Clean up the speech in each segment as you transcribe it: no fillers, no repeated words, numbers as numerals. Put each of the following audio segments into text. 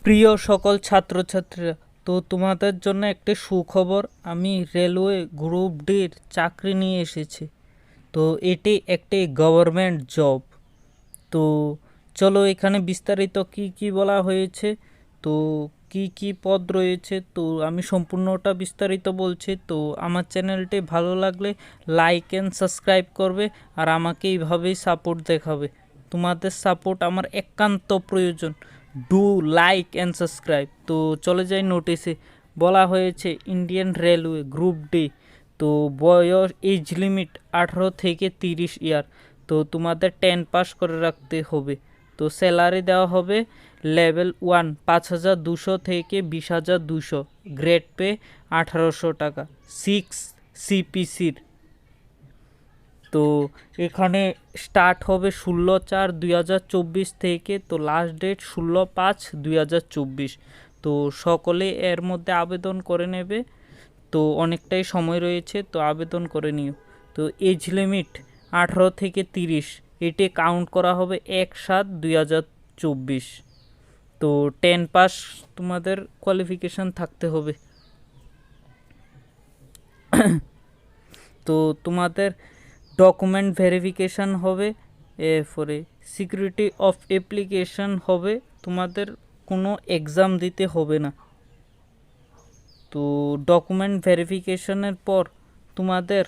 প্রিয় সকল ছাত্রছাত্রীরা, তো তোমাদের জন্য একটি সুখবর। আমি রেলওয়ে গ্রুপ ডির চাকরি নিয়ে এসেছি। তো এটি একটি গভর্নমেন্ট জব। তো চলো এখানে বিস্তারিত কি কি বলা হয়েছে, তো কি কি পদ রয়েছে, তো আমি সম্পূর্ণটা বিস্তারিত বলছি। তো আমার চ্যানেলটি ভালো লাগলে লাইক অ্যান্ড সাবস্ক্রাইব করবে, আর আমাকে এইভাবেই সাপোর্ট দেখাবে। তোমাদের সাপোর্ট আমার একান্ত প্রয়োজন। Do like and subscribe. তো চলে যাই নোটিশে। বলা হয়েছে ইন্ডিয়ান রেলওয়ে গ্রুপ ডি। তো বয়স এজ লিমিট 18 থেকে 30 ইয়ার। তো তোমাদের 10 পাস করে রাখতে হবে। তো স্যালারি দেওয়া হবে লেভেল 1 5200 থেকে 20200, গ্রেড পে 1800 টাকা, 6 সিপিসির। তো এখানে স্টার্ট হবে 16/4/2024 থেকে। তো লাস্ট ডেট 16/5/2024। তো সকলে এর মধ্যে আবেদন করে নেবে। তো অনেকটাই সময় রয়েছে, তো আবেদন করে নিও। তো এজ লিমিট 18 থেকে 30, এটি কাউন্ট করা হবে 1/7/2024। তো 10 পাস তোমাদের কোয়ালিফিকেশান থাকতে হবে। তো তোমাদের ডকুমেন্ট ভেরিফিকেশান হবে, এরপরে সিকিউরিটি অফ অ্যাপ্লিকেশান হবে। তোমাদের কোনো এক্সাম দিতে হবে না। তো ডকুমেন্ট ভেরিফিকেশনের পর তোমাদের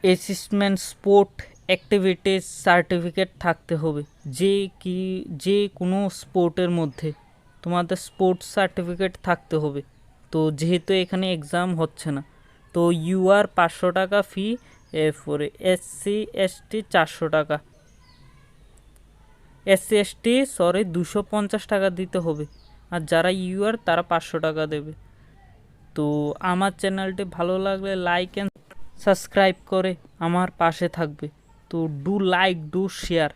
অ্যাসেসমেন্ট স্পোর্ট অ্যাক্টিভিটিস সার্টিফিকেট থাকতে হবে। যে কোনো স্পোর্টের মধ্যে তোমাদের স্পোর্টস সার্টিফিকেট থাকতে হবে। তো যেহেতু এখানে এক্সাম হচ্ছে না, তো ইউআর 500 টাকা ফি, এরপরে SC/ST 400 টাকা, SC/ST 250 টাকা দিতে হবে, আর যারা ইউআর তারা 500 টাকা দেবে। তো আমার চ্যানেলটি ভালো লাগলে লাইক অ্যান্ড সাবস্ক্রাইব করে আমার পাশে থাকবে। তো ডু লাইক, ডু শেয়ার।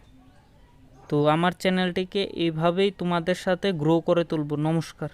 তো আমার চ্যানেলটিকে এইভাবেই তোমাদের সাথে গ্রো করে তুলব। নমস্কার।